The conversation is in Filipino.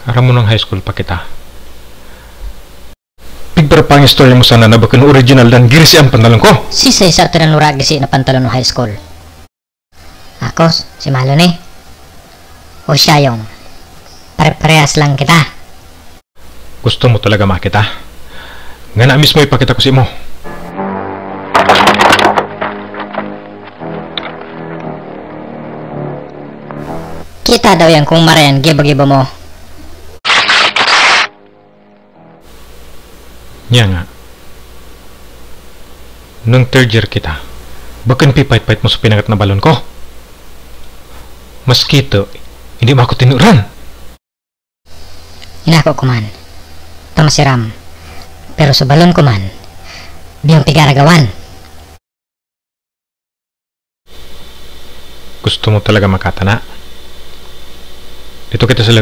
Aram mo ng high school pa kita. Pigbar pang istorya mo sana na bakin original dan girisi ang pantalon ko. Sisay sa ito na nuragisi na pantalon ng high school. Ako, si Malo ni. O siya yung pare-parehas lang kita. Gusto mo talaga makita? Nga na mismo ipakita ko si mo. Kita daw yan kung marayan, giba-giba mo. Nya nga. Nung third year kita, bakan pipait-pait mo sa pinagat na balon ko. Maskito, hindi mo ako tinuran. Inako ko man. Tama si Ram. Pero sa balon ko man, biyong pigaragawan. Gusto mo talaga makatana? Dito kita sa